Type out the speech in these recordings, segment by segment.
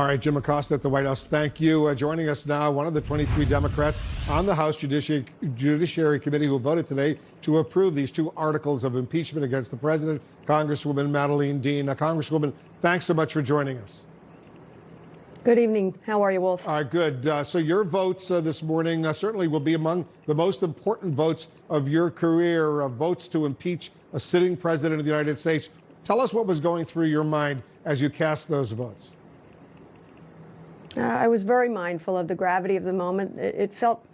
All right, Jim Acosta at the White House, thank you. Joining us now, one of the 23 Democrats on the House Judiciary Committee who voted today to approve these two articles of impeachment against the president, Congresswoman Madeleine Dean. Congresswoman, thanks so much for joining us. Good evening. How are you, Wolf? Good. So your votes this morning certainly will be among the most important votes of your career, votes to impeach a sitting president of the United States. Tell us what was going through your mind as you cast those votes. I was very mindful of the gravity of the moment. It felt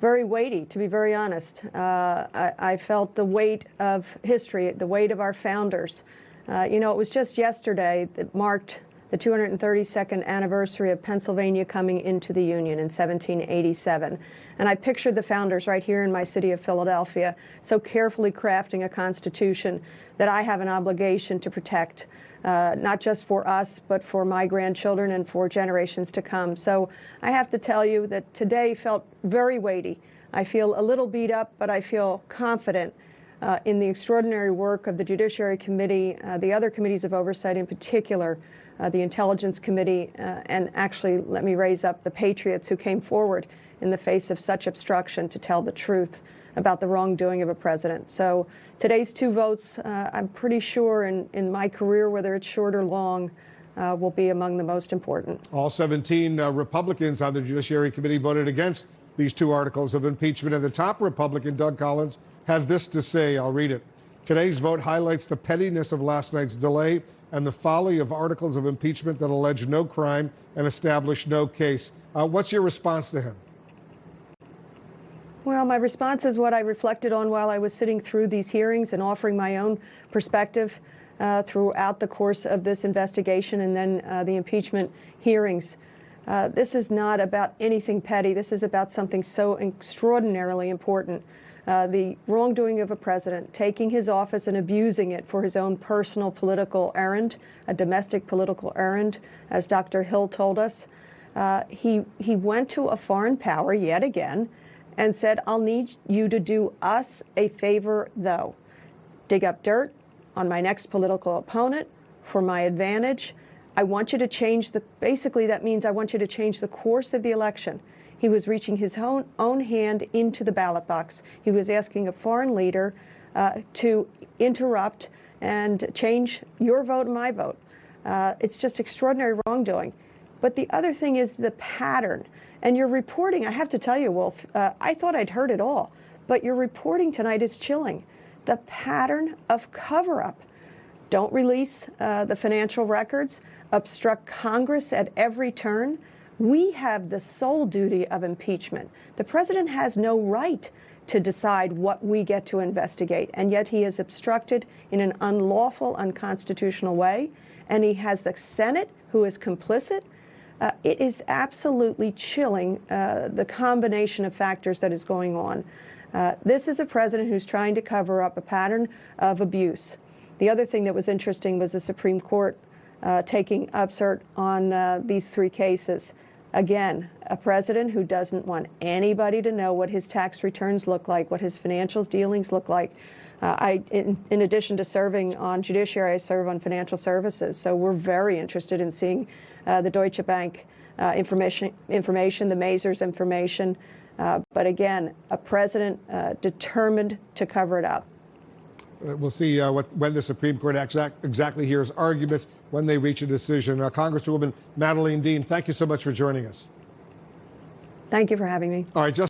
very weighty, to be very honest. I felt the weight of history, the weight of our founders. It was just yesterday that marked the 232nd anniversary of Pennsylvania coming into the Union in 1787. And I pictured the founders right here in my city of Philadelphia, so carefully crafting a constitution that I have an obligation to protect, not just for us, but for my grandchildren and for generations to come. So I have to tell you that today felt very weighty. I feel a little beat up, but I feel confident in the extraordinary work of the Judiciary Committee, the other committees of oversight in particular, the Intelligence Committee, and actually, let me raise up the patriots who came forward in the face of such obstruction to tell the truth about the wrongdoing of a president. So today's two votes, I'm pretty sure in my career, whether it's short or long, will be among the most important. All 17 Republicans on the Judiciary Committee voted against these two articles of impeachment, and the top Republican, Doug Collins, had this to say. I'll read it. Today's vote highlights the pettiness of last night's delay and the folly of articles of impeachment that allege no crime and establish no case. What's your response to him? Well, my response is what I reflected on while I was sitting through these hearings and offering my own perspective throughout the course of this investigation and then the impeachment hearings. This is not about anything petty. This is about something so extraordinarily important. The wrongdoing of a president, taking his office and abusing it for his own personal political errand, a domestic political errand, as Dr. Hill told us. He went to a foreign power yet again and said, I'll need you to do us a favor, though. Dig up dirt on my next political opponent for my advantage. I want you to change basically that means I want you to change the course of the election. He was reaching his own hand into the ballot box. He was asking a foreign leader to interrupt and change your vote and my vote. It's just extraordinary wrongdoing. But the other thing is the pattern. And your reporting, I have to tell you, Wolf, I thought I'd heard it all. But your reporting tonight is chilling. The pattern of cover-up. Don't release the financial records, obstruct Congress at every turn. We have the sole duty of impeachment. The president has no right to decide what we get to investigate, and yet he is obstructed in an unlawful, unconstitutional way, and he has the Senate who is complicit. It is absolutely chilling, the combination of factors that is going on. This is a president who's trying to cover up a pattern of abuse. The other thing that was interesting was the Supreme Court taking upsert on these three cases. Again, a president who doesn't want anybody to know what his tax returns look like, what his financials dealings look like. In addition to serving on judiciary, I serve on financial services. So we're very interested in seeing the Deutsche Bank information, the Mazars information. But again, a president determined to cover it up. We'll see when the Supreme Court exactly hears arguments, when they reach a decision. Congresswoman Madeleine Dean, thank you so much for joining us. Thank you for having me. All right, just